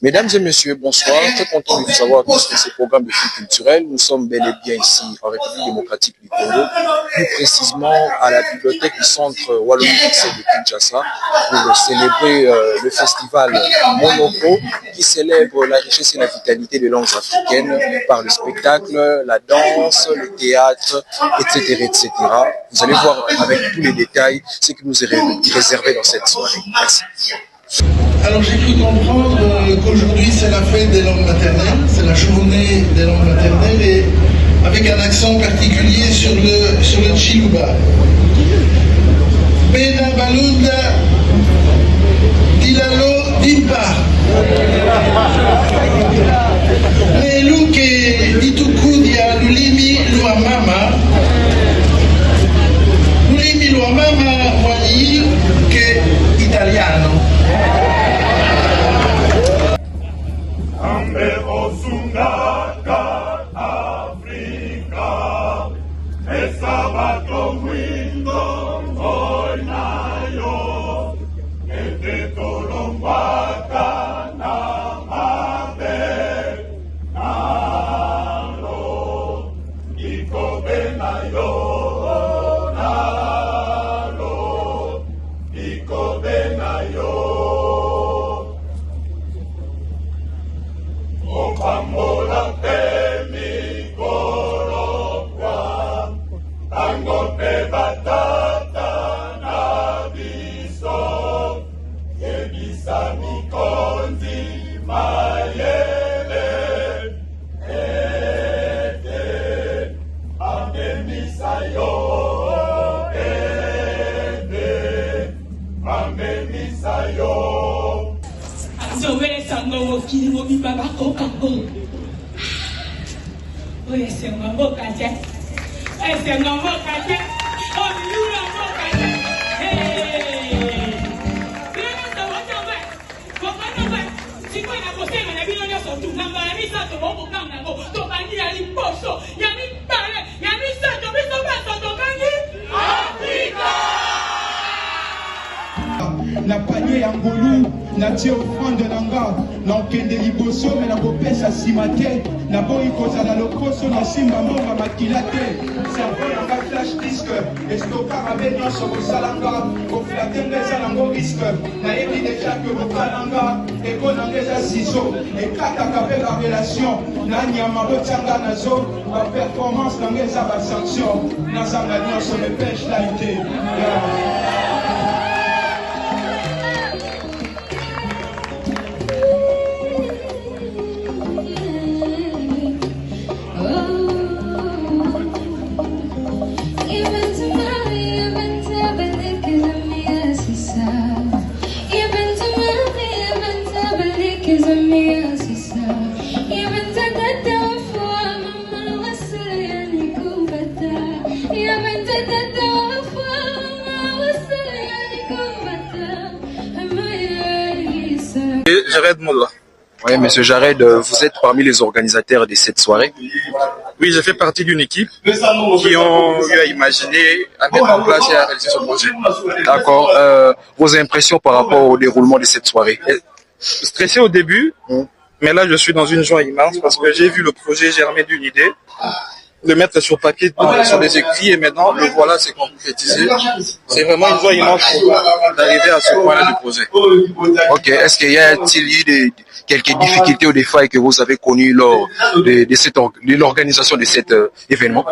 Mesdames et messieurs, bonsoir. Très content de vous savoir tous sur ce programme de film culturel. Nous sommes bel et bien ici en République démocratique du Congo, plus précisément à la bibliothèque du centre Wallonie-Bruxelles de Kinshasa pour célébrer le festival Monoko qui célèbre la richesse et la vitalité des langues africaines par le spectacle, la danse, le théâtre, etc., etc. Vous allez voir avec tous les détails ce qui nous est réservé dans cette soirée. Merci. Alors j'ai cru comprendre qu'aujourd'hui c'est la fête des langues maternelles, c'est la journée des langues maternelles et avec un accent particulier sur le Chiluba. Bena Balunda Dilalo Dimpa Leluke Ditukudia Lulimi Luamama Lulimi Luamama Mwani che italiano. Ambe osungaka Afrika esabato mwindo moinayo ete tolombaka na mabe nalo ikobe nayo nalo ikobe nayo. Pambola temi korokwa, tango te batata na biso, yebisa mikonzi mayele, ete, amemisa yo, ete, amemisa yo. Zowele sango wokili wobi baba kokango. Oye sengo mokaje. Sengo mokaje. Oh yura mokaje. Hey. Bila sa wotamba. Kokana siko ina kosema na bino nyoso tu namba ya misa to bobo kanga ngo. To bandi ya liposo. Ya mi pare. Ya mi sa to biso baso to kangi. Afrika. Na panier ya ngolu na tie offrande na nga na okende liboso me na kopesa nsima te na boyi kozala lokoso na simba mbonga makila te servo yanga flash disk estokaka mpe nyonso kosala nga koflate nga eza nango riske nayebi deja ke bokala nga eko nanga eza sizo ekataka mpe barelation na nyama botianga na zo baperformance nanga eza basanction nazanga nyonso mepeshe lai te. Jared Molla. Oui, monsieur Jared, vous êtes parmi les organisateurs de cette soirée. Oui, je fais partie d'une équipe qui ont eu à imaginer, à mettre en place et à réaliser ce projet. D'accord. Vos impressions par rapport au déroulement de cette soirée? Stressé au début, mais là je suis dans une joie immense parce que j'ai vu le projet germer d'une idée, le mettre sur papier, sur des écrits et maintenant le voilà, c'est concrétisé. C'est vraiment une joie immense d'arriver à ce point-là du projet. Ok. Est-ce qu'il y a-t-il eu quelques difficultés ou des failles que vous avez connues lors de l'organisation de cet événement?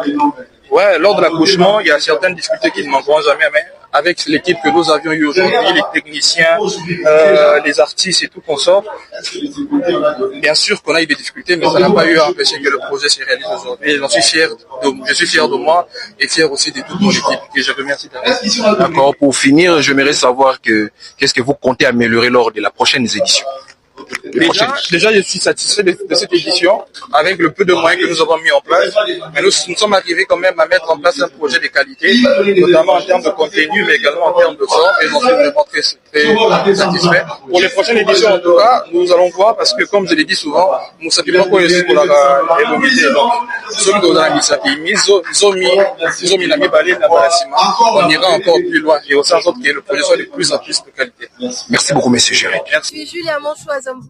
Ouais, lors de l'accouchement, il y a certaines difficultés qui ne manqueront jamais, mais avec l'équipe que nous avions eue aujourd'hui, les techniciens, les artistes et tout consort, bien sûr qu'on a eu des difficultés, mais ça n'a pas eu à empêcher que le projet se réalise aujourd'hui. Et je suis fier de moi et fier aussi de toute mon équipe et je remercie d'avoir. D'accord. Pour finir, j'aimerais savoir qu'est-ce que vous comptez améliorer lors de la prochaine édition? Déjà, je suis satisfait de cette édition avec le peu de moyens que nous avons mis en place. Mais nous sommes arrivés quand même à mettre en place un projet de qualité, notamment en termes de contenu, mais également en termes de forme. Et j'en suis vraiment très satisfait. Pour les prochaines éditions, en tout cas, nous allons voir parce que, comme je l'ai dit souvent, nous ne savons pas quoi est-ce qu'on a évolué. Donc, ceux qui ont on ira encore plus loin et au sens que le projet soit de plus en plus de qualité. Merci beaucoup, monsieur Chéri. Je suis Julia Manchou à Zambou.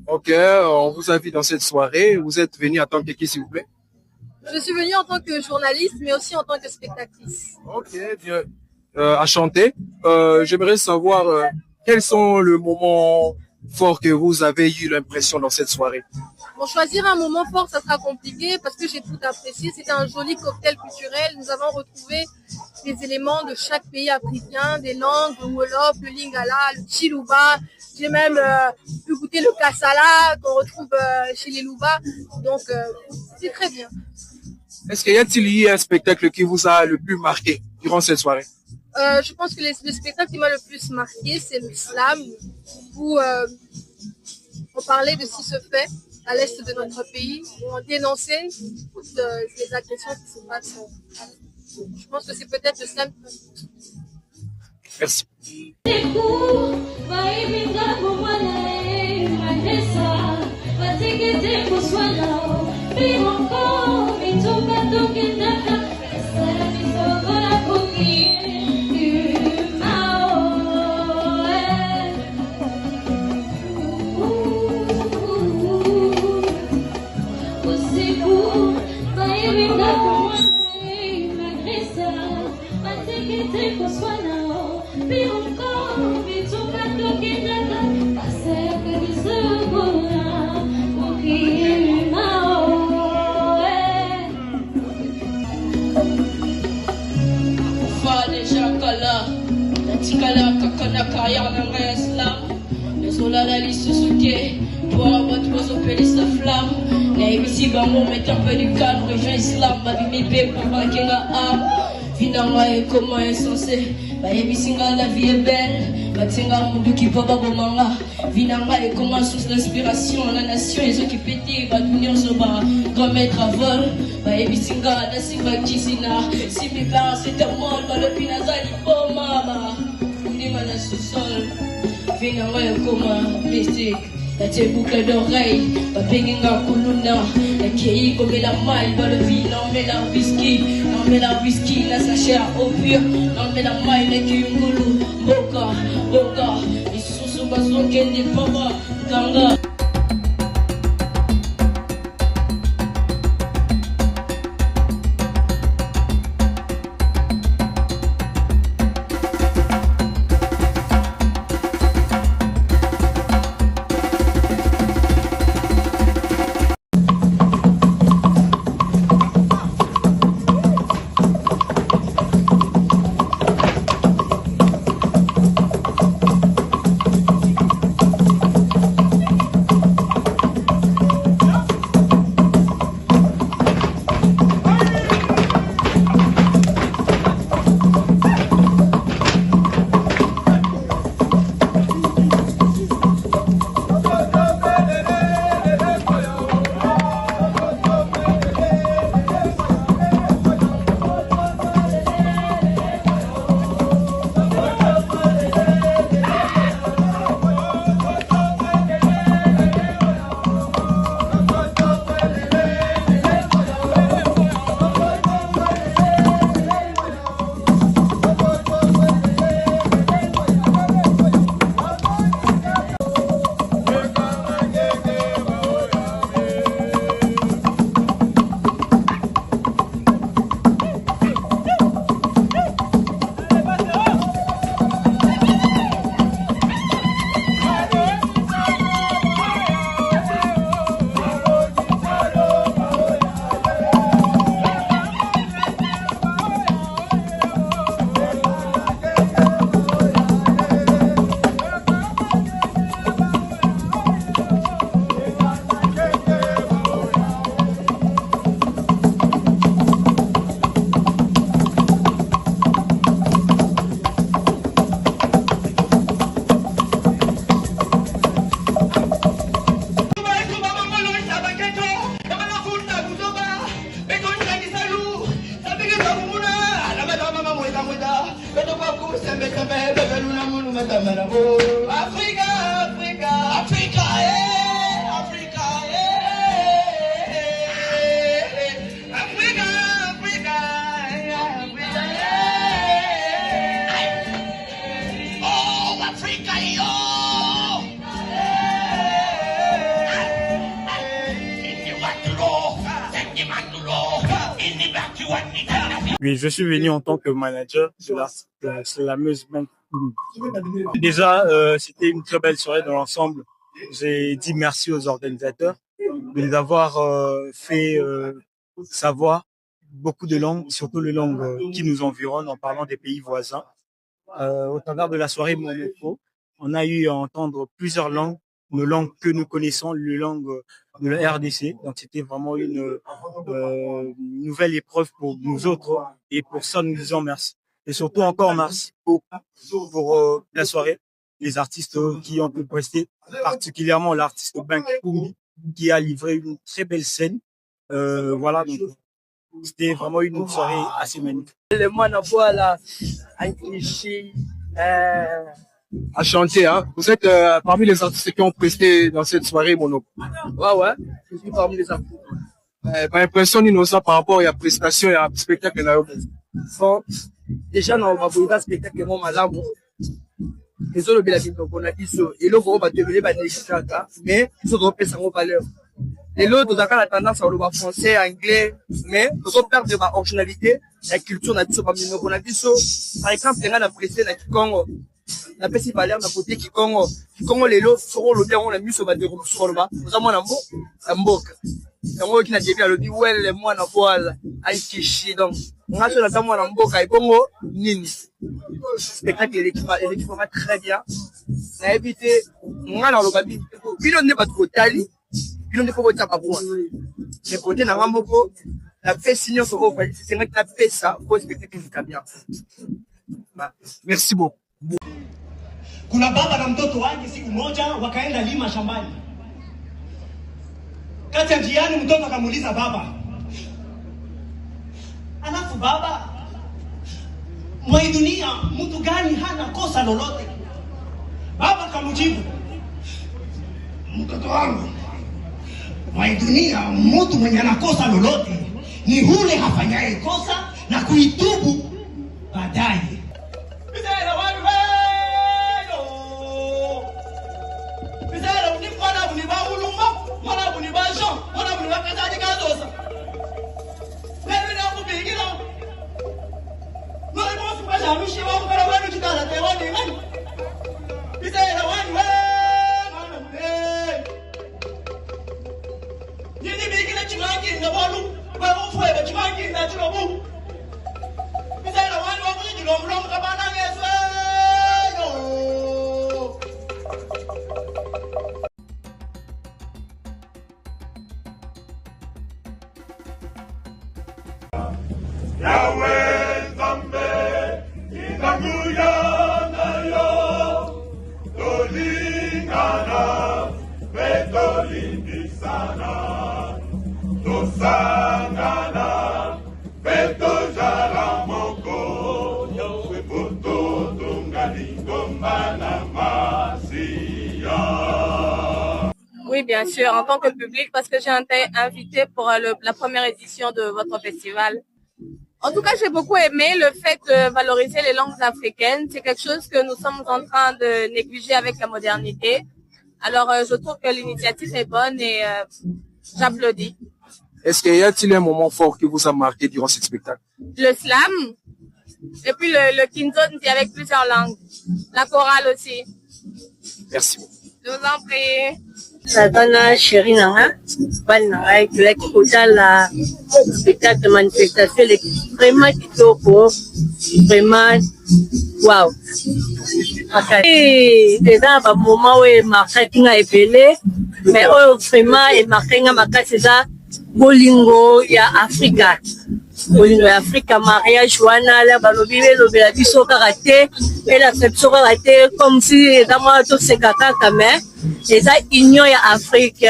Ok, on vous invite dans cette soirée. Vous êtes venu en tant que qui, s'il vous plaît? Je suis venue en tant que journaliste, mais aussi en tant que spectatrice. Ok, bien. À chanter. J'aimerais savoir quels sont les moments forts que vous avez eu l'impression dans cette soirée. Bon, choisir un moment fort, ça sera compliqué parce que j'ai tout apprécié. C'était un joli cocktail culturel. Nous avons retrouvé des éléments de chaque pays africain, des langues, le Wolof, le Lingala, le Chiluba. J'ai même pu goûter le Kassala qu'on retrouve chez les Louba. Donc, c'est très bien. Est-ce qu'il y a-t-il eu un spectacle qui vous a le plus marqué durant cette soirée? Je pense que le spectacle qui m'a le plus marqué, c'est le slam, où on parlait de ce qui se fait à l'est de notre pays, où on dénonçait toutes les agressions qui se passent. Je pense que c'est peut-être le slam. Merci. Bango mettre un peu du cadre, rejoins islam, ma vie mes bébés, papa kenga am. Finalement, et comment insensé, bah ebisinga la vie est belle, bah tenga mundu qui papa bomanga. Finalement, et comment source d'inspiration, la nation, les qui pété, bah d'union soba, grand maître à vol, bah ebisinga, la simba kisina. Si mes parents c'était mort, bah le pinazali boma, bah, on est mal sous-sol. Finalement, et comment mystique. La tes boucles d'oreilles, pas péguinga kuluna, la kei comme la maille, pas le vin, non mais la whisky, la sachet à opio, non mais la maille, la kiungulu, boka, ils sont sous bason kendi papa, ganga. Oui, je suis venu en tant que manager de la slameuse Bank Kouloum. Déjà, c'était une très belle soirée dans l'ensemble. J'ai dit merci aux organisateurs de nous avoir fait savoir beaucoup de langues, surtout les langues qui nous environnent en parlant des pays voisins. Au travers de la soirée Monoko, on a eu à entendre plusieurs langues, nos langues que nous connaissons, les langues de la RDC. Donc c'était vraiment une nouvelle épreuve pour nous autres et pour ça nous disons merci. Et surtout encore merci pour la soirée, les artistes qui ont pu prester, particulièrement l'artiste Bank Kouloum qui a livré une très belle scène. Voilà, donc c'était vraiment une soirée assez magnifique. Le moine voilà, À chanter, hein. Vous êtes parmi les artistes qui ont presté dans cette soirée Monoko. Ouais, je suis parmi les artistes. Par impression, nous ça par rapport à la prestation et à la spectacle. Bon, déjà, on va voir le spectacle mon malamu. Les autres belles habits qu'on a dit so, et l'autre on va devenir mais ils ont pris sa valeur. Et l'autre, on a tendance à le français, anglais, mais nous avons perdu ma originalité, la culture, on a dit so, par exemple, on a pressé la Congo. La paix si valeur, la côté qui Congo les lots seront le bien, on a mis sur le sur le bas. Nous avons un mboka. Congo qui n'a pas le dit, ouais, les mois n'a pas à y donc. On a sur la table, un mboka et Congo, nini. Spectacle, l'équipe va très bien. On a évité, on a dans le babi. Puis on n'est pas trop tali. Puis on n'est pas trop tababoua. Les côtés n'a pas beaucoup. La paix signe sur vos c'est vrai que la paix ça, pour spectacle qui bien. Merci beaucoup. Kuna baba na mtoto wake siku moja wakaenda lima shambani. Kati ya njiani mtoto akamuuliza baba, alafu baba, mwa dunia mtu gani hana kosa lolote? Baba akamjibu, mtoto wangu, mwa dunia mtu mwenye anakosa lolote ni yule hafanyaye kosa na kuitubu baadaye. Oui, bien sûr, en tant que public, parce que j'ai été invitée pour la première édition de votre festival. En tout cas, j'ai beaucoup aimé le fait de valoriser les langues africaines. C'est quelque chose que nous sommes en train de négliger avec la modernité. Alors, je trouve que l'initiative est bonne et j'applaudis. Est-ce qu'il y a-t-il un moment fort qui vous a marqué durant ce spectacle? Le slam, et puis le kinzonzi avec plusieurs langues. La chorale aussi. Merci. Je vous en prie. Satana chérie nanga bali nanga tulaki kotala spectacle manifestation vraiment kitoko vraiment wow eza ba moment oyo marquaki nga ebele mais oyo vraiment emarqué nga makasi eza bolingo ya Afrika. Bolingo ya Afrika, mariage wana la balobi belobela biso kaka te elasa biso kaka te comme si eza mwa toseka kaka mais eza union ya Afrique,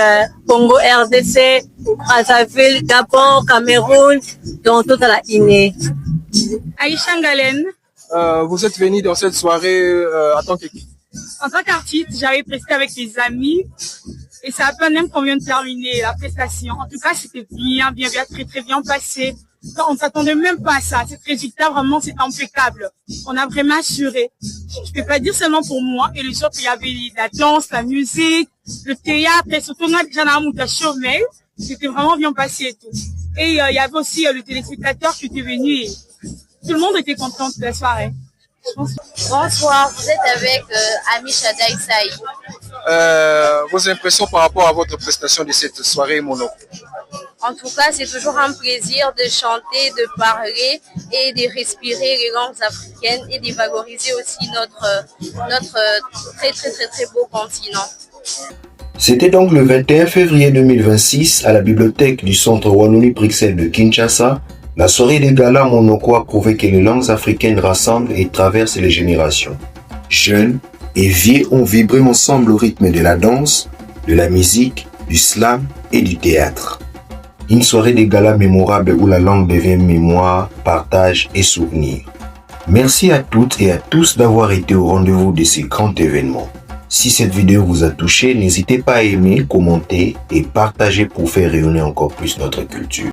Congo, RDC, Brazzaville, Gabon, Cameroun, donc toute la INE. Aïcha Ngalen. Vous êtes venu dans cette soirée en tant qu'équipe? En tant qu'artiste, j'avais presté avec des amis et ça a même qu'on vient de terminer la prestation. En tout cas, c'était bien, très bien passé. On ne s'attendait même pas à ça. Cet résultat, vraiment, c'est impeccable. On a vraiment assuré. Je ne peux pas dire seulement pour moi. Et les autres, il y avait la danse, la musique, le théâtre, et surtout, on a déjà un show, mais c'était vraiment bien passé et tout. Et il y avait aussi le téléspectateur qui était venu. tout le monde était content de la soirée. Bonsoir, vous êtes avec Amisha Daïsaï. Vos impressions par rapport à votre prestation de cette soirée Monoko? En tout cas, c'est toujours un plaisir de chanter, de parler et de respirer les langues africaines et de valoriser aussi notre très beau continent. C'était donc le 21 février 2026 à la bibliothèque du Centre Wallonie-Bruxelles de Kinshasa. La soirée des galas Monoko a prouvé que les langues africaines rassemblent et traversent les générations. Jeunes et vieux ont vibré ensemble au rythme de la danse, de la musique, du slam et du théâtre. Une soirée des galas mémorable où la langue devient mémoire, partage et souvenir. Merci à toutes et à tous d'avoir été au rendez-vous de ces grands événements. Si cette vidéo vous a touché, n'hésitez pas à aimer, commenter et partager pour faire rayonner encore plus notre culture.